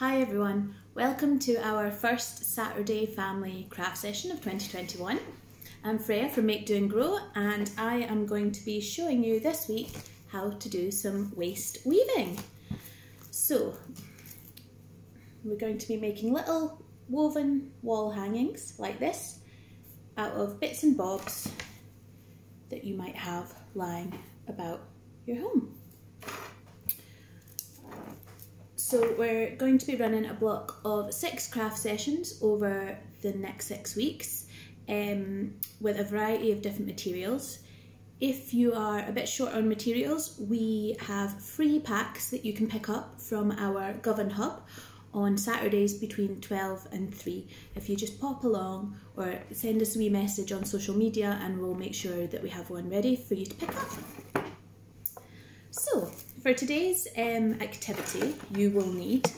Hi everyone, welcome to our first Saturday family craft session of 2021. I'm Freya from Make Do and Grow, and I am going to be showing you this week how to do some waist weaving. So we're going to be making little woven wall hangings like this out of bits and bobs that you might have lying about your home. So we're going to be running a block of 6 craft sessions over the next 6 weeks with a variety of different materials. If you are a bit short on materials, we have free packs that you can pick up from our Govan Hub on Saturdays between 12 and 3. If you just pop along or send us a wee message on social media and we'll make sure that we have one ready for you to pick up. So for today's activity, you will need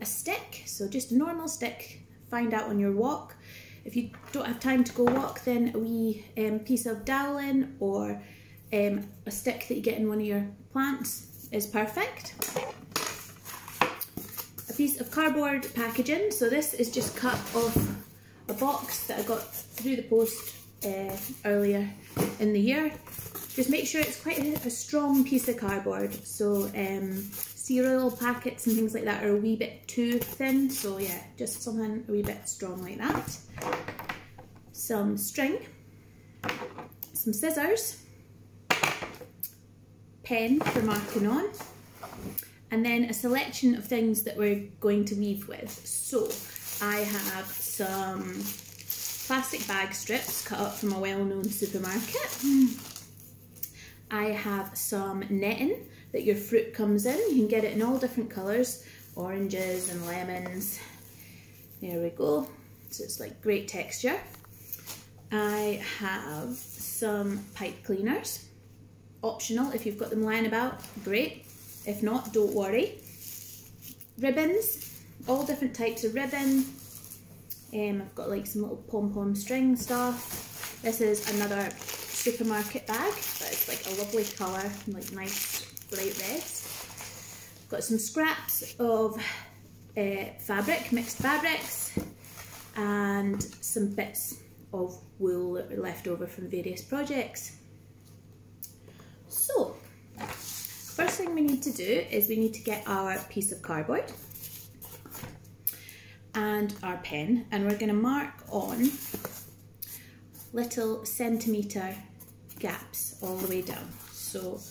a stick, so just a normal stick, find out on your walk. If you don't have time to go walk, then a wee piece of dowelin or a stick that you get in one of your plants is perfect. A piece of cardboard packaging, so this is just cut off a box that I got through the post earlier in the year. Just make sure it's quite a strong piece of cardboard, so cereal packets and things like that are a wee bit too thin, so yeah, just something a wee bit strong like that. Some string, some scissors, pen for marking on, and then a selection of things that we're going to weave with. So I have some plastic bag strips cut up from a well-known supermarket. I have some netting that your fruit comes in. You can get it in all different colours, oranges and lemons. There we go. So it's like great texture. I have some pipe cleaners. Optional if you've got them lying about, great. If not, don't worry. Ribbons, all different types of ribbon. I've got like some little pom-pom string stuff. This is another supermarket bag, but it's like a lovely colour, like nice bright red. Got some scraps of fabric, mixed fabrics, and some bits of wool that were left over from various projects. So, first thing we need to do is we need to get our piece of cardboard and our pen, and we're going to mark on little centimetre gaps all the way down. So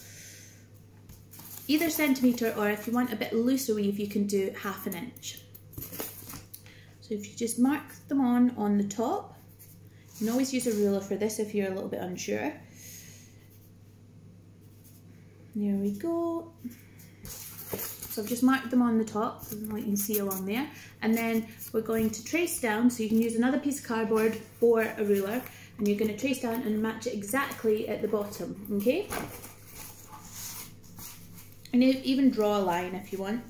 either centimetre, or if you want a bit looser weave, you can do 1/2 inch. So if you just mark them on the top, you can always use a ruler for this if you're a little bit unsure. There we go. So I've just marked them on the top, like you can see along there, and then we're going to trace down, so you can use another piece of cardboard or a ruler, and you're going to trace down and match it exactly at the bottom, okay? And you even draw a line if you want.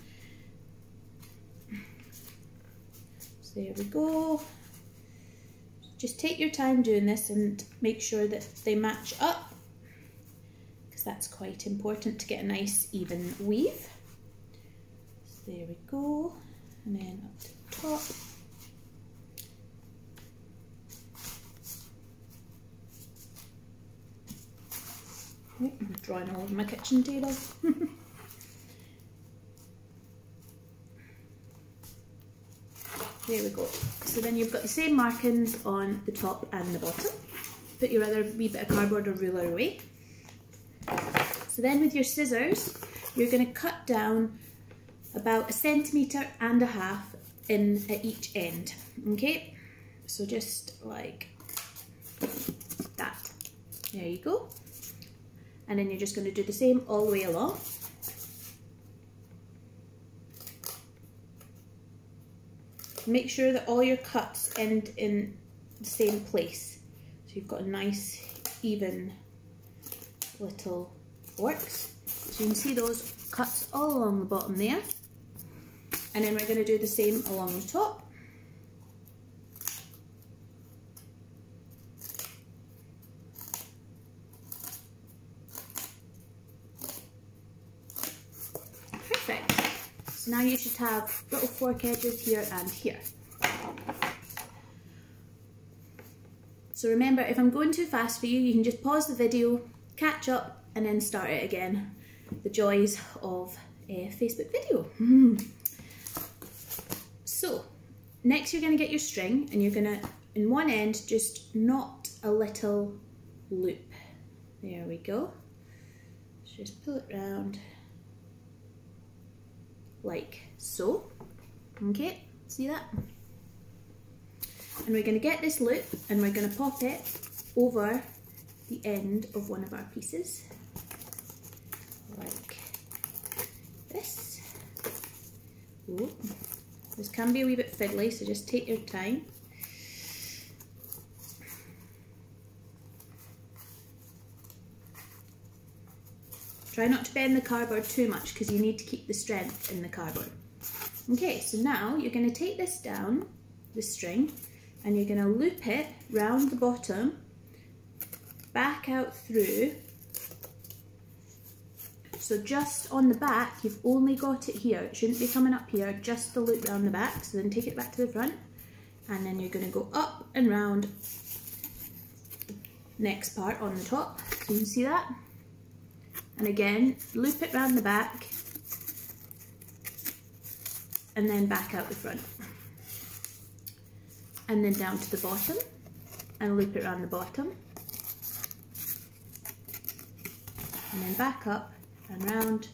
So there we go. Just take your time doing this and make sure that they match up, because that's quite important to get a nice even weave. So there we go, and then up to the top. Oh, I'm drawing all over my kitchen table. There we go. So then you've got the same markings on the top and the bottom. Put your other wee bit of cardboard or ruler away. So then with your scissors, you're going to cut down about 1.5 centimetres in at each end. Okay? So just like that. There you go. And then you're just going to do the same all the way along. Make sure that all your cuts end in the same place, so you've got a nice even little forks. So you can see those cuts all along the bottom there, and then we're going to do the same along the top. So now you should have little fork edges here and here. So remember, if I'm going too fast for you, you can just pause the video, catch up, and then start it again. The joys of a Facebook video. So, next you're going to get your string, and you're going to, in one end, just knot a little loop. There we go. So just pull it round like so. Okay, see that? And we're going to get this loop and we're going to pop it over the end of one of our pieces, like this. Ooh. This can be a wee bit fiddly, so just take your time. Try not to bend the cardboard too much because you need to keep the strength in the cardboard. Okay, so now you're going to take this down, the string, and you're going to loop it round the bottom, back out through. So just on the back, you've only got it here. It shouldn't be coming up here, just the loop round the back. So then take it back to the front, and then you're going to go up and round the next part on the top. So you can see that. And again, loop it round the back, and then back out the front. And then down to the bottom, and loop it around the bottom, and then back up and round.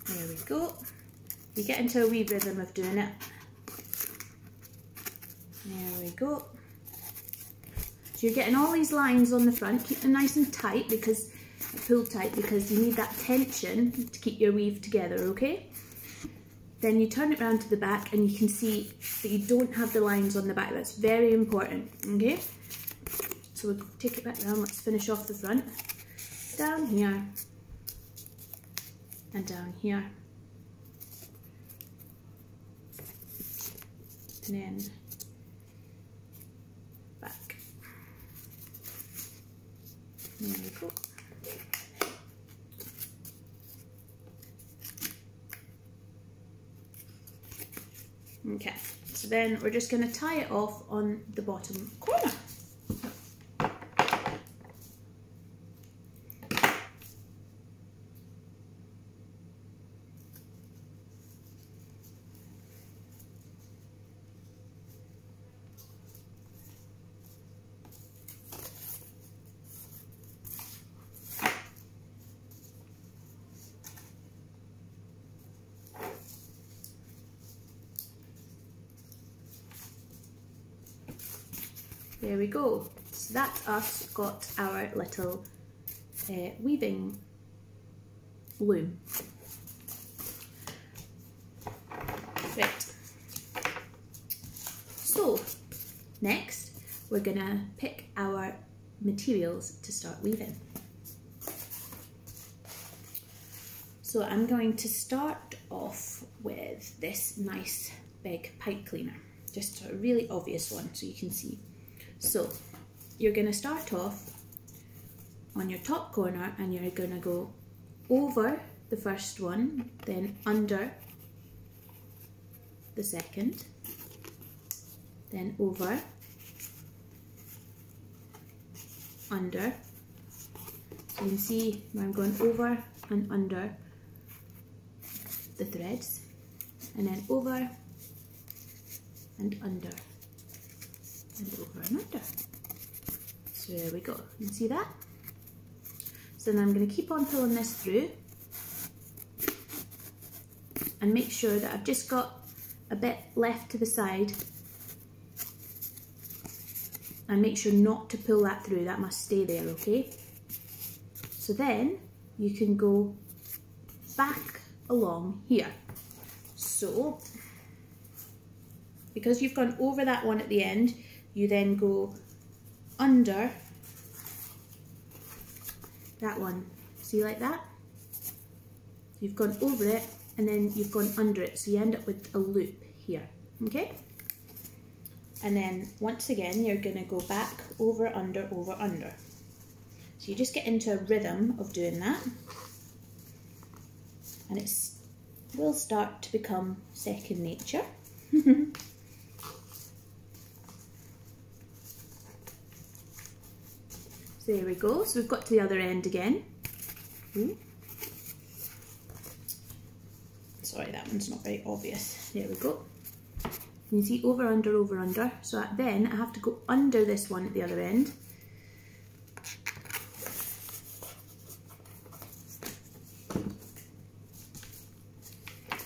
There we go. You get into a wee rhythm of doing it. There we go. So you're getting all these lines on the front. Keep them nice and tight, because pull tight, because you need that tension to keep your weave together, okay? Then you turn it around to the back and you can see that you don't have the lines on the back. That's very important, okay? So we'll take it back down. Let's finish off the front. Down here and down here. And then back. There we go. Okay, so then we're just going to tie it off on the bottom corner. There we go. So that's us got our little weaving loom. Right. So next we're gonna pick our materials to start weaving. So I'm going to start off with this nice big pipe cleaner, just a really obvious one so you can see. So you're going to start off on your top corner and you're going to go over the first one, then under the second, then over, under. So you can see I'm going over and under the threads, and then over and under. And over and under. So there we go. You can see that? So then I'm going to keep on pulling this through and make sure that I've just got a bit left to the side, and make sure not to pull that through. That must stay there, okay? So then you can go back along here. So because you've gone over that one at the end, you then go under that one. See, like that? You've gone over it and then you've gone under it, so you end up with a loop here, okay? And then once again you're going to go back, over, under, over, under. So you just get into a rhythm of doing that, and it's will start to become second nature. So there we go, so we've got to the other end again. Ooh. Sorry, that one's not very obvious. There we go. You see over, under, over, under. So then I have to go under this one at the other end.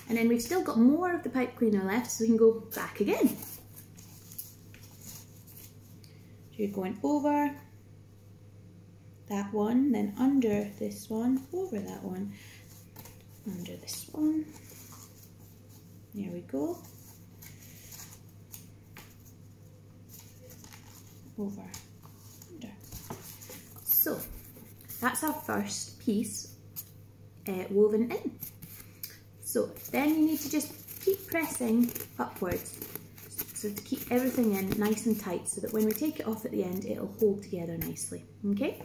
And then we've still got more of the pipe cleaner left, so we can go back again. So you're going over that one, then under this one, over that one, under this one. There we go. Over, under. So that's our first piece woven in. So then you need to just keep pressing upwards, so to keep everything in nice and tight, so that when we take it off at the end, it'll hold together nicely, okay?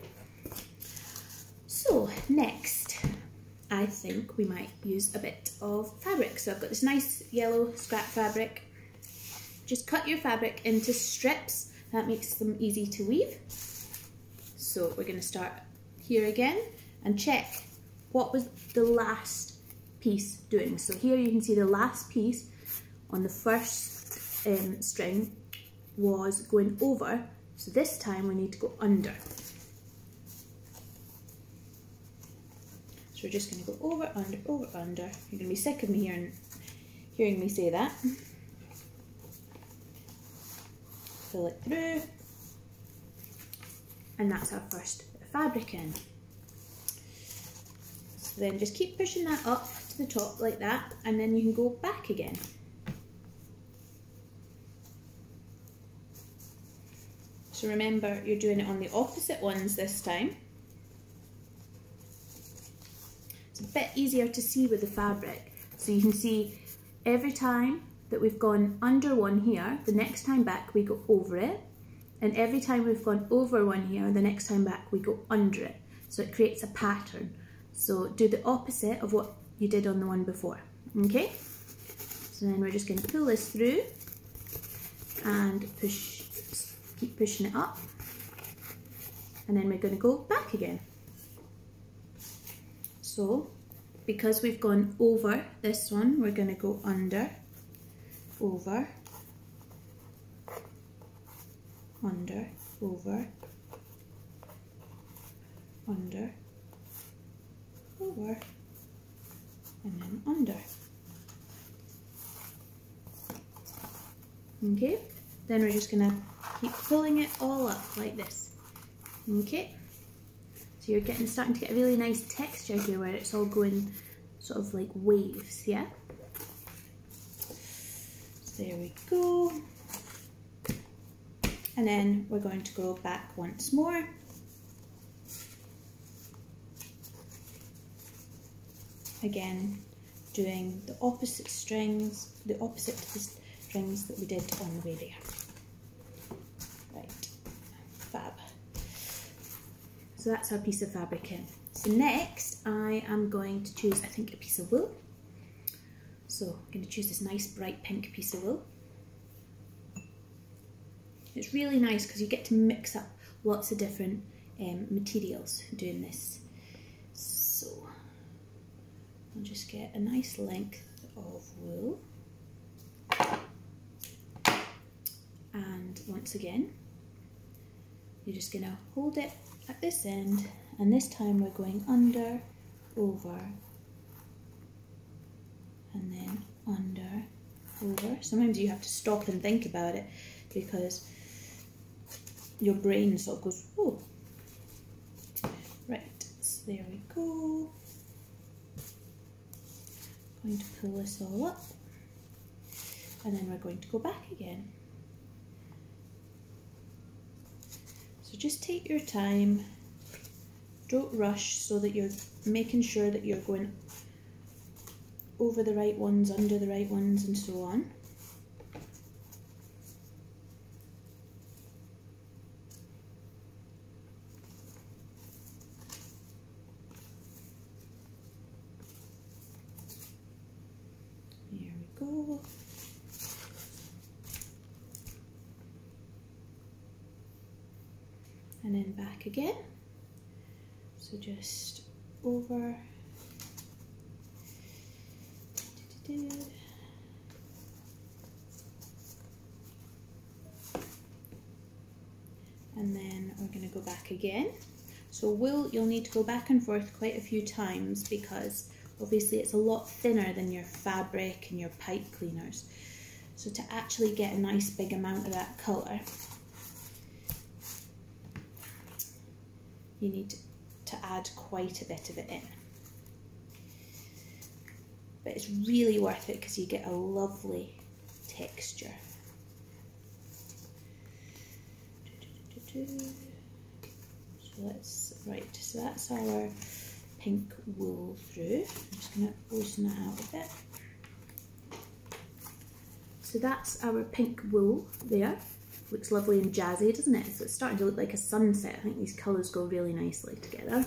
So next, I think we might use a bit of fabric. So I've got this nice yellow scrap fabric. Just cut your fabric into strips. That makes them easy to weave. So we're going to start here again and check what was the last piece doing. So here you can see the last piece on the first string was going over. So this time we need to go under. So we're just going to go over, under, over, under. You're going to be sick of me hearing me say that. Pull it through. And that's our first fabric in. So then just keep pushing that up to the top like that, and then you can go back again. So remember, you're doing it on the opposite ones this time. It's a bit easier to see with the fabric. So you can see every time that we've gone under one here, the next time back we go over it. And every time we've gone over one here, the next time back we go under it. So it creates a pattern. So do the opposite of what you did on the one before, okay? So then we're just going to pull this through and push, keep pushing it up. And then we're going to go back again. So because we've gone over this one, we're going to go under, over, under, over, under, over, and then under. Okay, then we're just gonna keep pulling it all up like this. Okay, so you're starting to get a really nice texture here where it's all going sort of like waves, yeah? So there we go. And then we're going to go back once more. Again, doing the opposite strings, the opposite to the strings that we did on the way there. Right, fab. So that's our piece of fabric in. So next, I am going to choose, I think, a piece of wool. So I'm going to choose this nice bright pink piece of wool. It's really nice because you get to mix up lots of different materials doing this. So I'll just get a nice length of wool. And once again, you're just going to hold it at this end, and this time we're going under, over, and then under, over. Sometimes you have to stop and think about it because your brain sort of goes, oh. Right, so there we go. Going to pull this all up, and then we're going to go back again. So just take your time, don't rush, so that you're making sure that you're going over the right ones, under the right ones, and so on. go. And then back again. So just over. And then we're going to go back again. So wool, you'll need to go back and forth quite a few times because obviously it's a lot thinner than your fabric and your pipe cleaners. So to actually get a nice big amount of that colour, you need to add quite a bit of it in. But it's really worth it because you get a lovely texture. So so that's our pink wool through. I'm just going to loosen that out a bit. So that's our pink wool there. Looks lovely and jazzy, doesn't it? So it's starting to look like a sunset. I think these colours go really nicely together.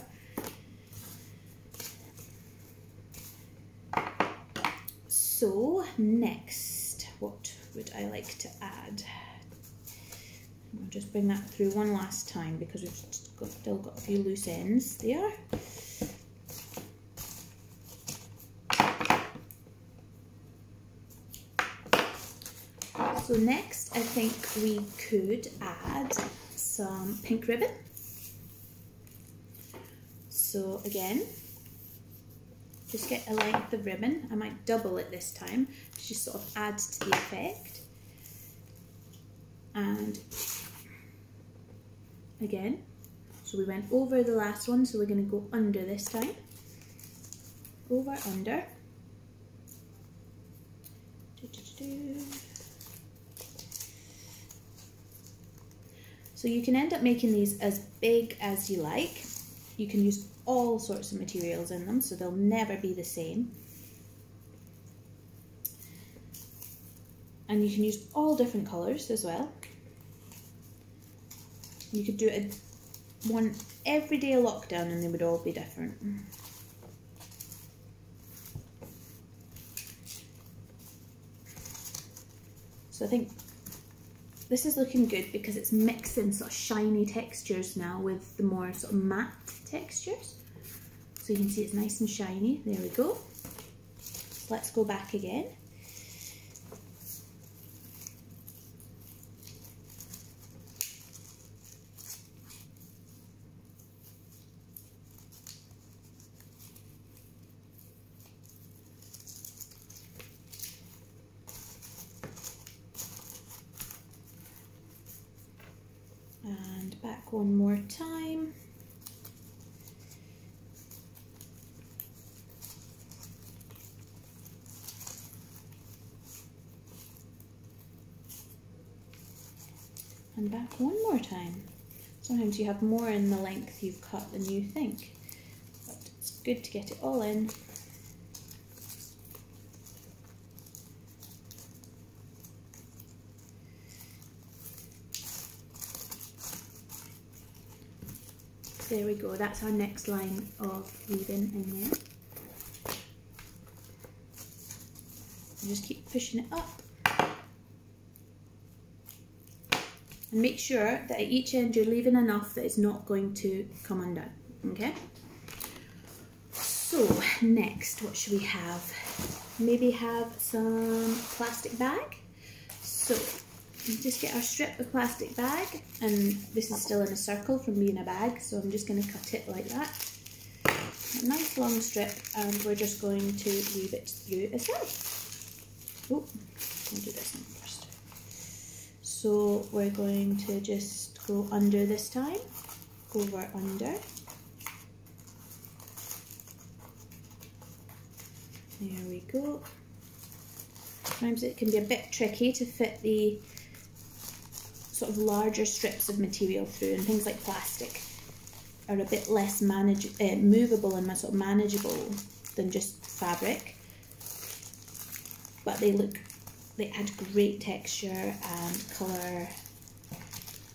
So next, what would I like to add? I'll just bring that through one last time because we've still got a few loose ends there. So next I think we could add some pink ribbon. So again, just get a length of ribbon. I might double it this time to just sort of add to the effect. And again, so we went over the last one, so we're going to go under this time. Over, under. So you can end up making these as big as you like. You can use all sorts of materials in them, so they'll never be the same. And you can use all different colours as well. You could do one every day of lockdown and they would all be different. So I think this is looking good because it's mixing sort of shiny textures now with the more sort of matte textures. So you can see it's nice and shiny. There we go. So let's go back again. And back one more time. And back one more time. Sometimes you have more in the length you've cut than you think, but it's good to get it all in. There we go, that's our next line of weaving in there. And just keep pushing it up. And make sure that at each end you're leaving enough that it's not going to come undone, okay? So next, what should we have? Maybe have some plastic bag. So just get our strip of plastic bag, and this is still in a circle from being a bag, so I'm just going to cut it like that. A nice long strip, and we're just going to weave it through as well. Oh, I'll do this one first. So we're going to just go under this time, over, under. There we go. Sometimes it can be a bit tricky to fit the sort of larger strips of material through, and things like plastic are a bit less movable and sort of manageable than just fabric, but they add great texture and colour,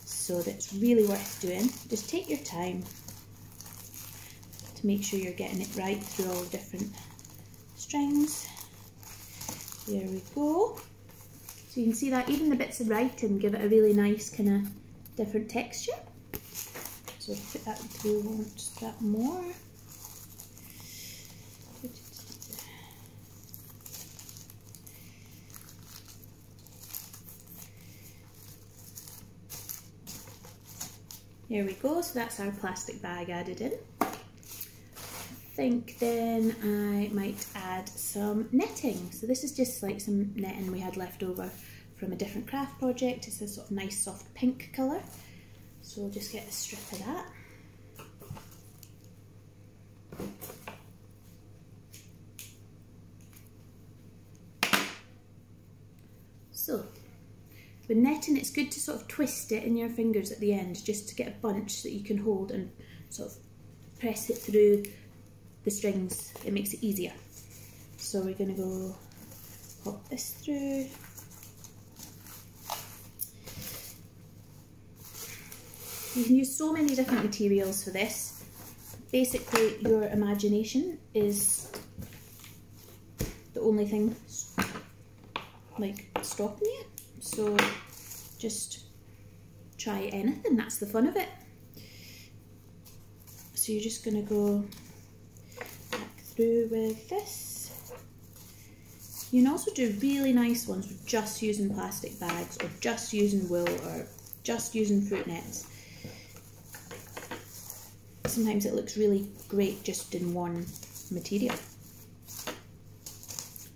so that's really worth doing. Just take your time to make sure you're getting it right through all the different strings. There we go. So you can see that even the bits of writing give it a really nice kind of different texture. So put that through, want that more. There we go, so that's our plastic bag added in. I think then I might add some netting. So this is just like some netting we had left over from a different craft project. It's a sort of nice soft pink colour. So we'll just get a strip of that. So, with netting, it's good to sort of twist it in your fingers at the end just to get a bunch that you can hold and sort of press it through the strings. It makes it easier. So we're going to go pop this through. You can use so many different materials for this. Basically, your imagination is the only thing like stopping you. So just try anything, that's the fun of it. So you're just going to go back through with this. You can also do really nice ones with just using plastic bags or just using wool or just using fruit nets. Sometimes it looks really great just in one material.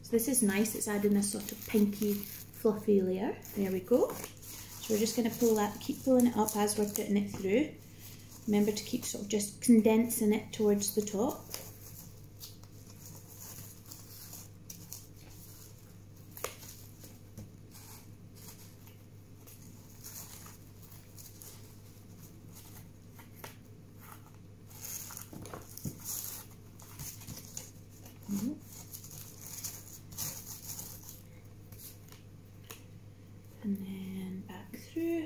So this is nice, it's adding a sort of pinky fluffy layer. There we go. So we're just going to pull that, keep pulling it up as we're putting it through. Remember to keep sort of just condensing it towards the top. And then back through.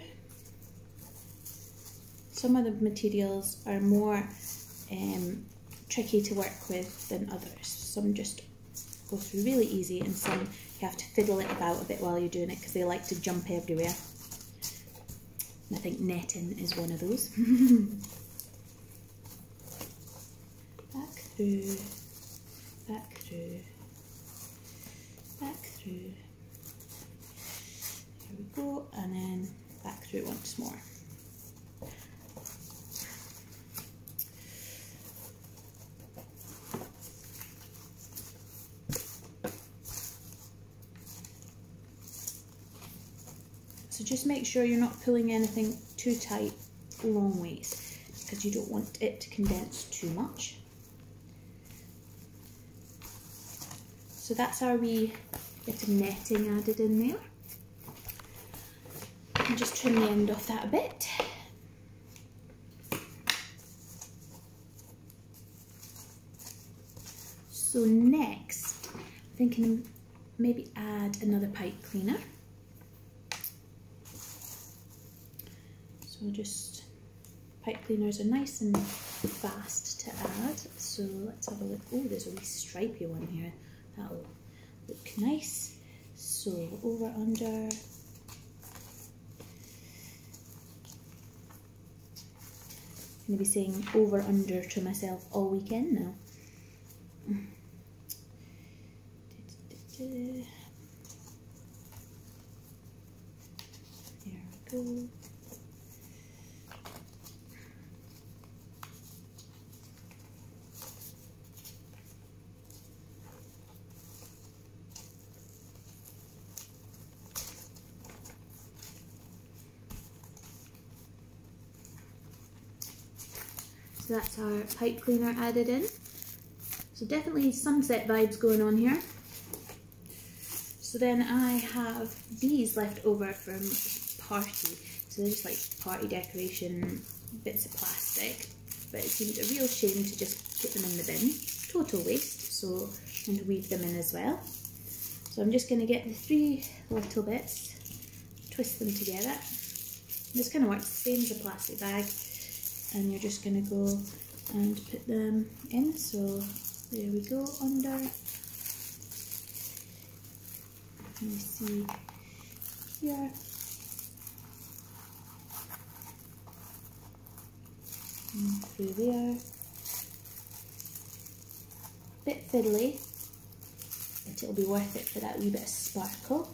Some of the materials are more tricky to work with than others. Some just go through really easy and some you have to fiddle it about a bit while you're doing it because they like to jump everywhere. And I think netting is one of those. Back through, back through, back through. Here we go, and then back through once more. So just make sure you're not pulling anything too tight long ways because you don't want it to condense too much. So that's our wee bit of netting added in there. And just trim the end off that a bit. So next, I'm thinking maybe add another pipe cleaner. So just, pipe cleaners are nice and fast to add. So let's have a look. Oh, there's a wee stripy one here. That'll look nice. So over, under. I'm going to be saying over, under to myself all weekend now. There we go. So that's our pipe cleaner added in. So definitely sunset vibes going on here. So then I have these left over from party. So they're just like party decoration bits of plastic. But it seemed a real shame to just put them in the bin. Total waste. So I'm going to weave them in as well. So I'm just going to get the 3 little bits, twist them together. This kind of works the same as a plastic bag. And you're just going to go and put them in. So there we go, under. you see here. And through there. Bit fiddly, but it'll be worth it for that wee bit of sparkle.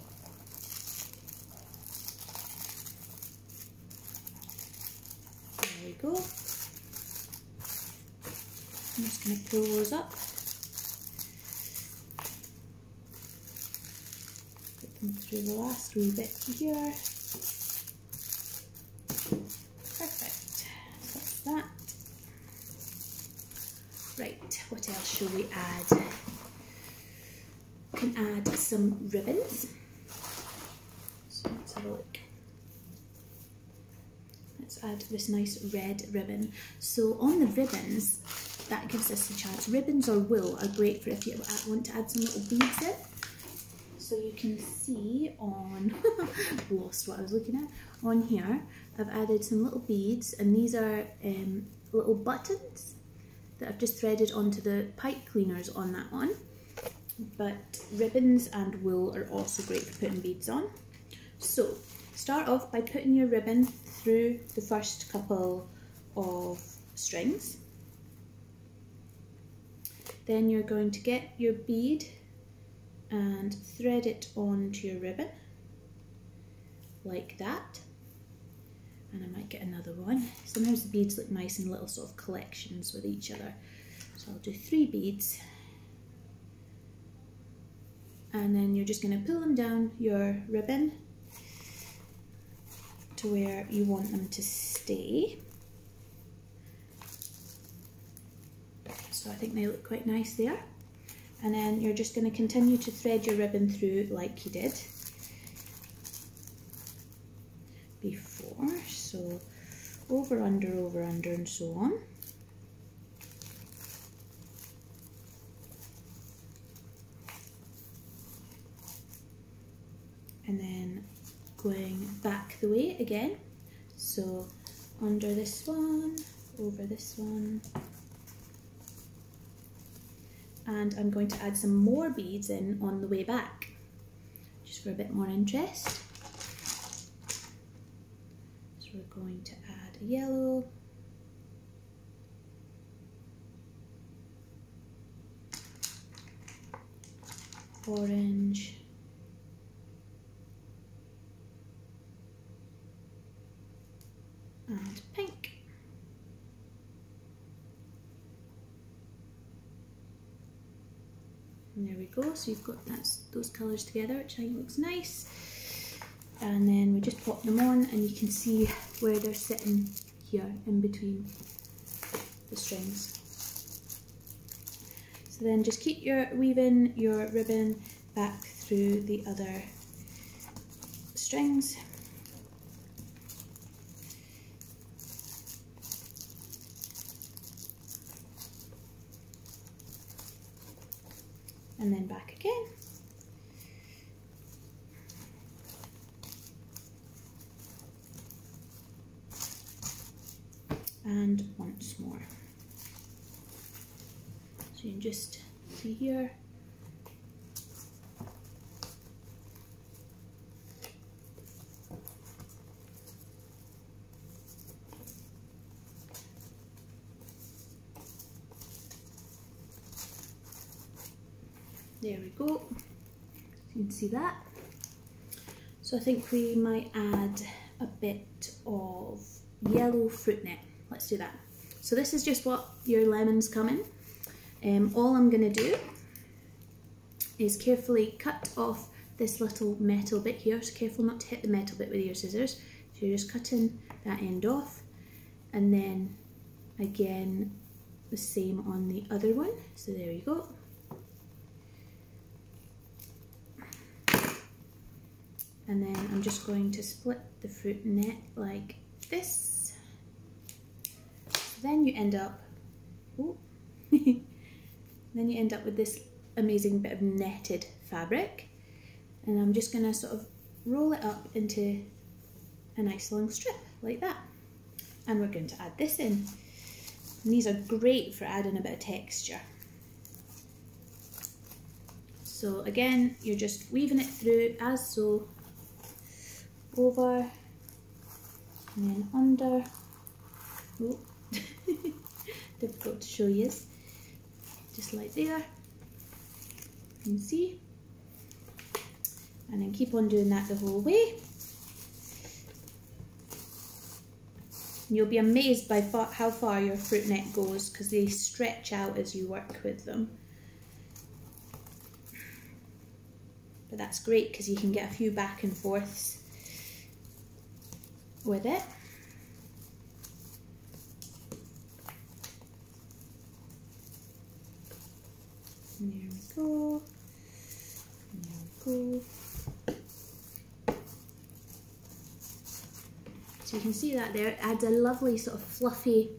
There we go. I'm just going to pull those up. Put them through the last wee bit here. Perfect. So that's that. Right, what else shall we add? We can add some ribbons. So let's have a look. Let's add this nice red ribbon. So on the ribbons, that gives us a chance. Ribbons or wool are great for if you want to add some little beads in. So you can see on, lost what I was looking at, on here I've added some little beads, and these are little buttons that I've just threaded onto the pipe cleaners on that one. But ribbons and wool are also great for putting beads on. So start off by putting your ribbon through the first couple of strings. Then you're going to get your bead and thread it onto your ribbon like that. And I might get another one. Sometimes the beads look nice in little sort of collections with each other. So I'll do 3 beads. And then you're just going to pull them down your ribbon to where you want them to stay. So I think they look quite nice there. And then you're just going to continue to thread your ribbon through like you did before. So over, under, and so on. And then going back the way again. So under this one, over this one. And I'm going to add some more beads in on the way back, just for a bit more interest. So we're going to add a yellow, orange, and pink. And there we go, so you've got those colours together, which I think looks nice. And then we just pop them on, and you can see where they're sitting here in between the strings. So then just keep weaving your ribbon back through the other strings. And then back again. And once more. So you can just see here. There we go, you can see that. So I think we might add a bit of yellow fruit net. Let's do that. So this is just what your lemons come in. All I'm going to do is carefully cut off this little metal bit here. So careful not to hit the metal bit with your scissors. So you're just cutting that end off, and then again the same on the other one. So there you go. And then I'm just going to split the fruit net like this. So then you end up, then you end up with this amazing bit of netted fabric. And I'm just going to sort of roll it up into a nice long strip like that. And we're going to add this in. And these are great for adding a bit of texture. So again, you're just weaving it through as so, over and then under. Oh, difficult to show you. Just like there, you can see. And then keep on doing that the whole way. You'll be amazed by how far your fruit net goes because they stretch out as you work with them. But that's great because you can get a few back and forths with it. And there we go. And there we go. So you can see that there, it adds a lovely sort of fluffy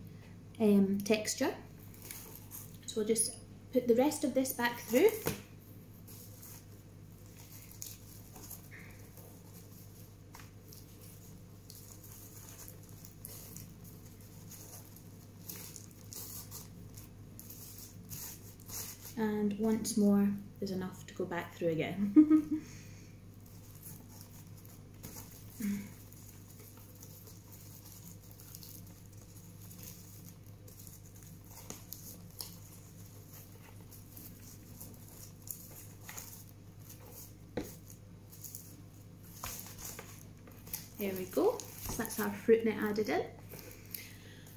texture. So we'll just put the rest of this back through. And once more is enough to go back through again. There we go, so that's our fruit net added in.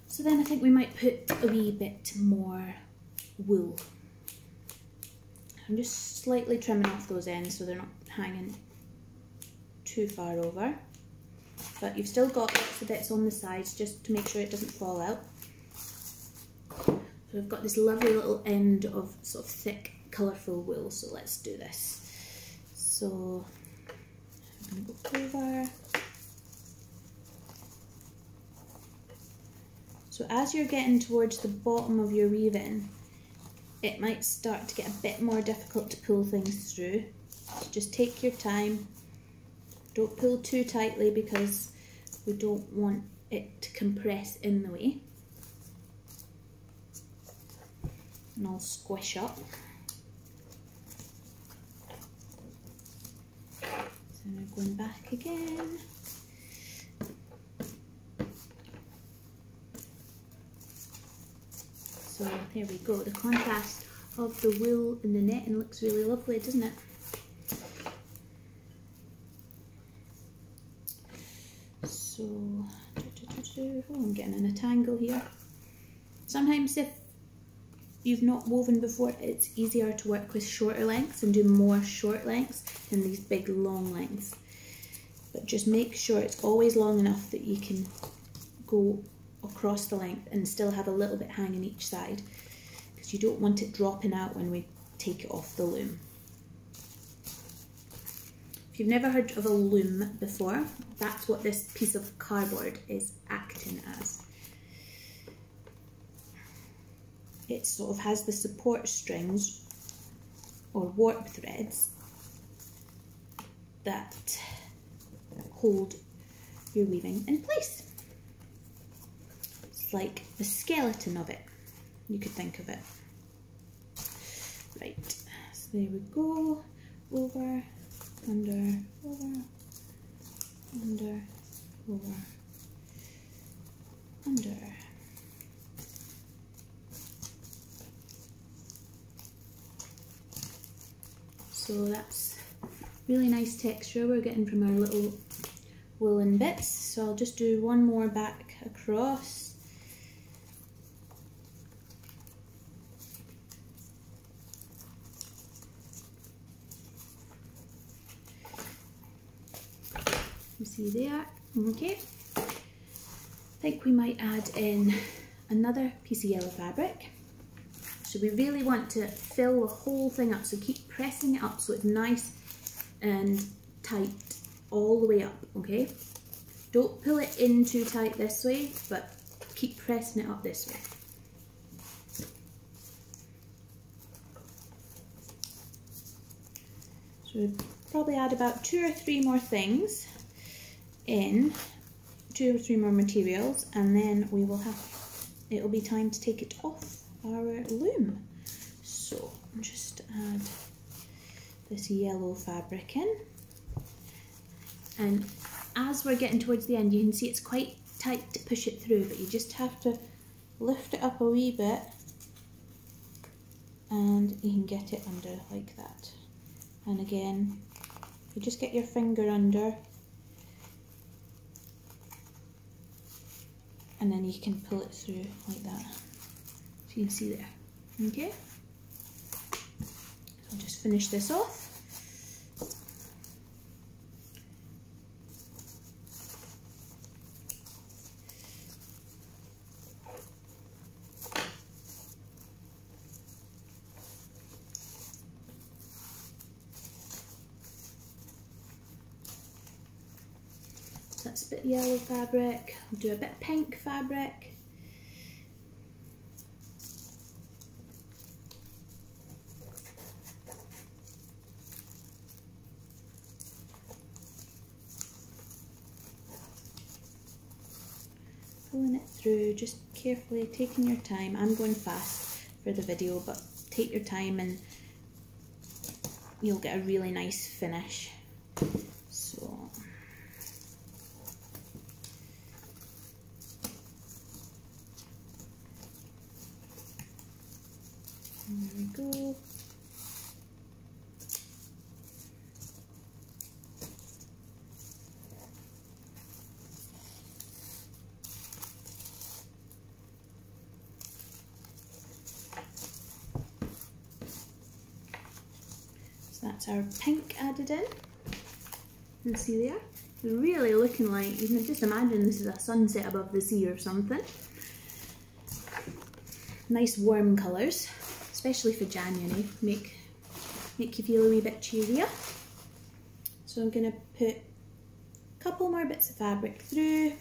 So then I think we might put a wee bit more wool. I'm just slightly trimming off those ends so they're not hanging too far over. But you've still got lots of bits on the sides just to make sure it doesn't fall out. So we've got this lovely little end of sort of thick, colourful wool, so let's do this. So I'm going to go over. So as you're getting towards the bottom of your weaving, it might start to get a bit more difficult to pull things through. So just take your time. Don't pull too tightly because we don't want it to compress in the way. And I'll squish up. So now going back again. So there we go, the contrast of the wool and the netting looks really lovely, doesn't it? So, oh, I'm getting in a tangle here. Sometimes if you've not woven before, it's easier to work with shorter lengths and do more short lengths than these big long lengths. But just make sure it's always long enough that you can go across the length and still have a little bit hanging each side, because you don't want it dropping out when we take it off the loom. If you've never heard of a loom before, that's what this piece of cardboard is acting as. It sort of has the support strings or warp threads that hold your weaving in place. It's like the skeleton of it, you could think of it. Right, so there we go. Over, under, over, under, over, under. So that's really nice texture we're getting from our little woolen bits. So I'll just do one more back across. You see there, okay. I think we might add in another piece of yellow fabric. So we really want to fill the whole thing up, so keep pressing it up so it's nice and tight all the way up, okay? Don't pull it in too tight this way, but keep pressing it up this way. So we'll probably add about 2 or 3 more things in, 2 or 3 more materials, and then we will have, it'll be time to take it off our loom. So just add this yellow fabric in. And as we're getting towards the end, you can see it's quite tight to push it through, but you just have to lift it up a wee bit and you can get it under like that. And again, you just get your finger under and then you can pull it through like that. So you can see there. Okay, so I'll just finish this off. That's a bit yellow fabric. We'll do a bit of pink fabric. Pulling it through, just carefully taking your time. I'm going fast for the video, but take your time and you'll get a really nice finish. So there we go. So that's our pink added in. You can see there. It's really looking like, you can just imagine this is a sunset above the sea or something. Nice warm colours, especially for January, make you feel a wee bit cheerier. So I'm going to put a couple more bits of fabric through,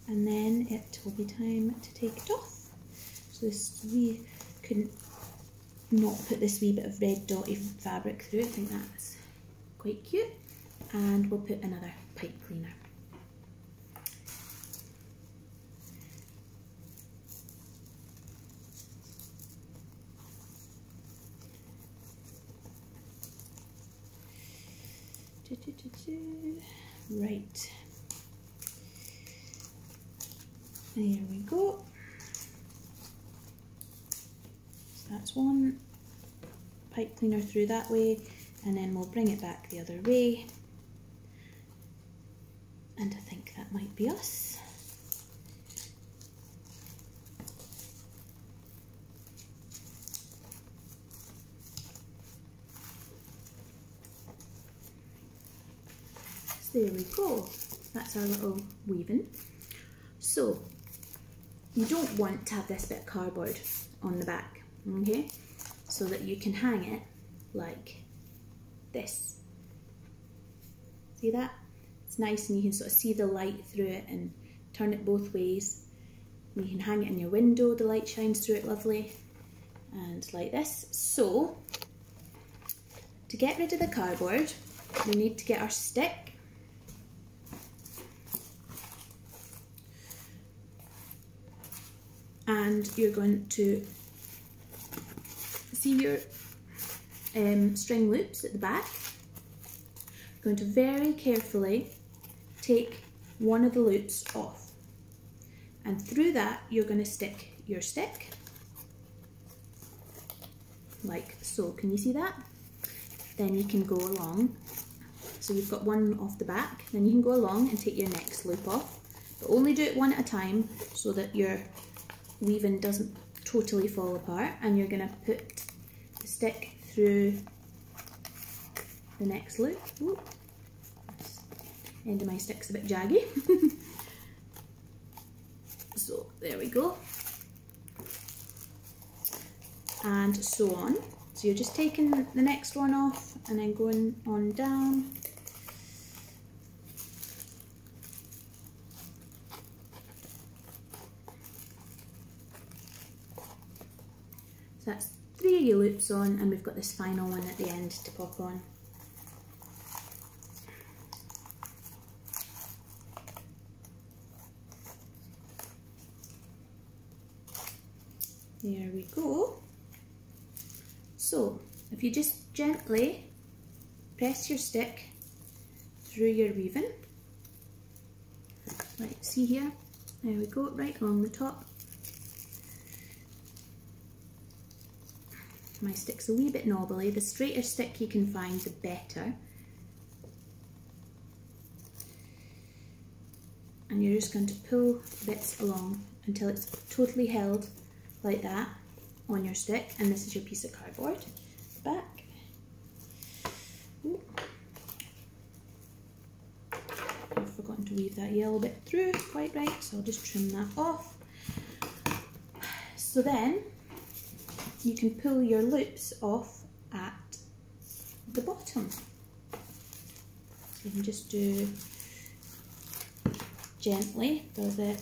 and then it will be time to take it off. So this, we couldn't not put this wee bit of red dotty fabric through. I think that's quite cute. And we'll put another pipe cleaner. Right, there we go. So that's one pipe cleaner through that way, and then we'll bring it back the other way, and I think that might be us. There we go, that's our little weaving. So, you don't want to have this bit of cardboard on the back, okay? So that you can hang it like this. See that? It's nice and you can sort of see the light through it and turn it both ways. You can hang it in your window, the light shines through it lovely. And like this. So, to get rid of the cardboard, we need to get our stick. And you're going to see your string loops at the back. You're going to very carefully take one of the loops off, and through that you're going to stick your stick like so. Can you see that? Then you can go along. So you've got one off the back, then you can go along and take your next loop off, but only do it one at a time so that your weaving doesn't totally fall apart. And you're going to put the stick through the next loop. Ooh, end of my stick's a bit jaggy. So there we go, and so on. So you're just taking the next one off and then going on down. So that's 3 of your loops on, and we've got this final one at the end to pop on. There we go. So if you just gently press your stick through your weaving, right, see here, there we go, right along the top. My stick's a wee bit knobbly, the straighter stick you can find the better. And you're just going to pull bits along until it's totally held like that on your stick, and this is your piece of cardboard. Back. Ooh. I've forgotten to weave that yellow bit through quite right, so I'll just trim that off. So then you can pull your loops off at the bottom. So you can just do gently with it.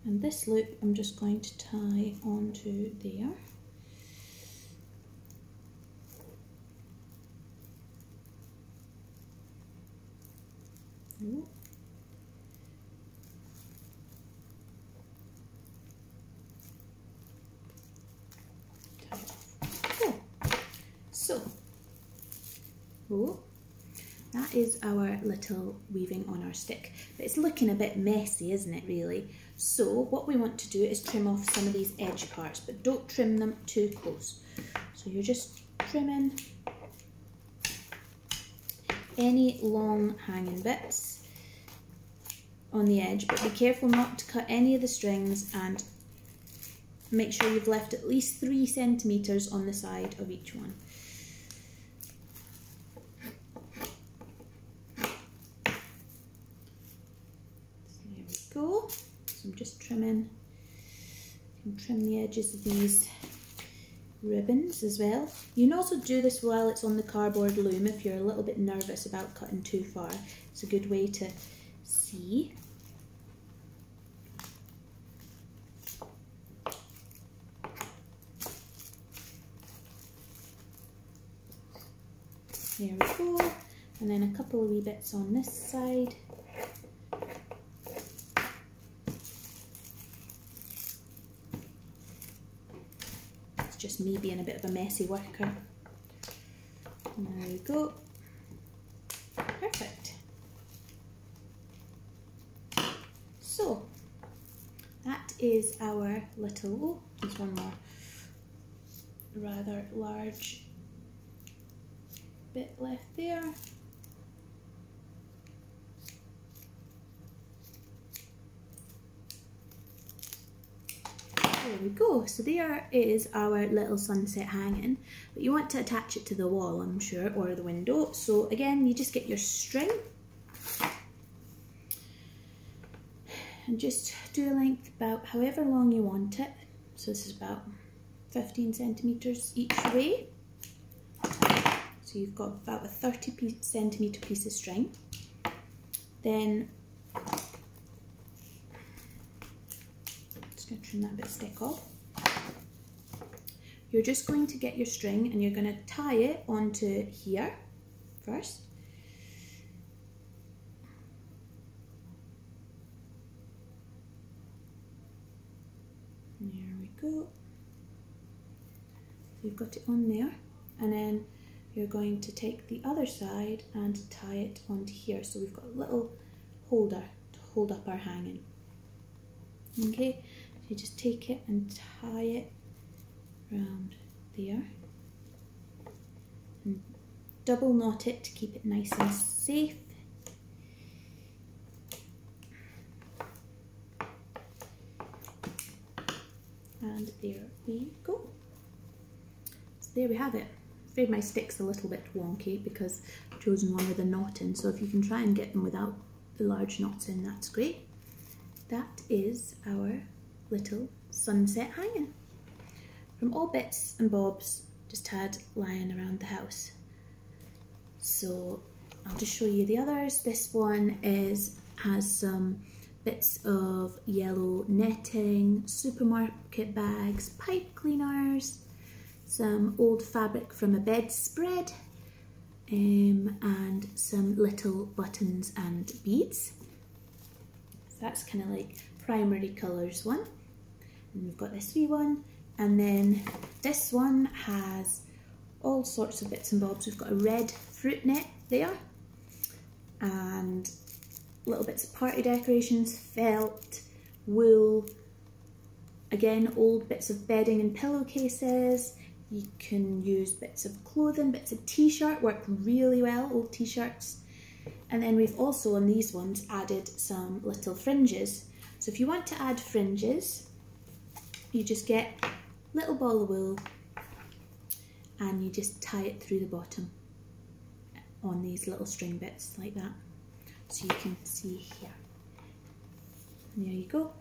And this loop I'm just going to tie onto there. Ooh. So, that is our little weaving on our stick, but it's looking a bit messy, isn't it, really? So what we want to do is trim off some of these edge parts, but don't trim them too close. So you're just trimming any long hanging bits on the edge, but be careful not to cut any of the strings, and make sure you've left at least 3 centimeters on the side of each one. Go. So I'm just trimming. You can trim the edges of these ribbons as well. You can also do this while it's on the cardboard loom if you're a little bit nervous about cutting too far. It's a good way to see. There we go. And then a couple of wee bits on this side. Just me being a bit of a messy worker. And there we go. Perfect. So that is our little, oh, there's one more rather large bit left there. There we go, so there is our little sunset hanging, but you want to attach it to the wall, I'm sure, or the window. So again, you just get your string and just do a length about however long you want it. So this is about 15 centimeters each way. So you've got about a 30 centimeter piece of string. Then trim that bit of stick off. You're just going to get your string and you're going to tie it onto here first. There we go. So you've got it on there, and then you're going to take the other side and tie it onto here. So we've got a little holder to hold up our hanging. Okay. You just take it and tie it around there and double knot it to keep it nice and safe. And there we go. So there we have it. I'm afraid my stick's a little bit wonky because I've chosen one with a knot in, so if you can try and get them without the large knots in, that's great. That is our little sunset hanging from all bits and bobs just had lying around the house. So I'll just show you the others. This one has some bits of yellow netting, supermarket bags, pipe cleaners, some old fabric from a bedspread, and some little buttons and beads. So that's kind of like primary colours one. And we've got this wee one, and then this one has all sorts of bits and bobs. We've got a red fruit net there, and little bits of party decorations, felt, wool, again old bits of bedding and pillowcases. You can use bits of clothing, bits of t-shirt, work really well, old t-shirts. And then we've also on these ones added some little fringes. So if you want to add fringes, you just get a little ball of wool and you just tie it through the bottom on these little string bits like that. So you can see here. And there you go.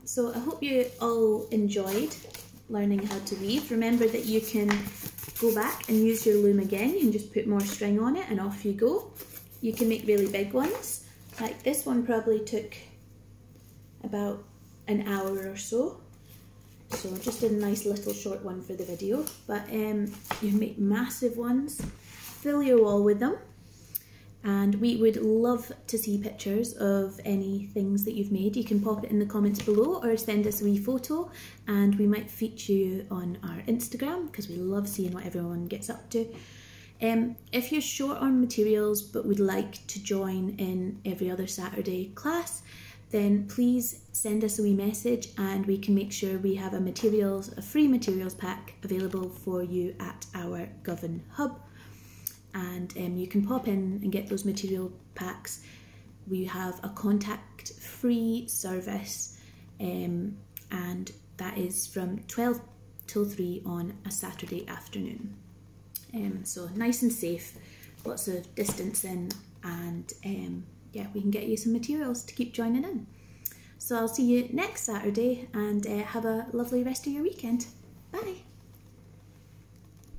So I hope you all enjoyed learning how to weave. Remember that you can go back and use your loom again. You can just put more string on it and off you go. You can make really big ones. Like this one probably took about an hour or so. So just a nice little short one for the video. But you can make massive ones, fill your wall with them. And we would love to see pictures of any things that you've made. You can pop it in the comments below or send us a wee photo and we might feature you on our Instagram because we love seeing what everyone gets up to. If you're short on materials but would like to join in every other Saturday class, then please send us a wee message and we can make sure we have a free materials pack available for you at our Govan hub. And you can pop in and get those material packs. We have a contact-free service and that is from 12 till 3 on a Saturday afternoon. So nice and safe, lots of distancing, and yeah, we can get you some materials to keep joining in. So I'll see you next Saturday and have a lovely rest of your weekend. Bye!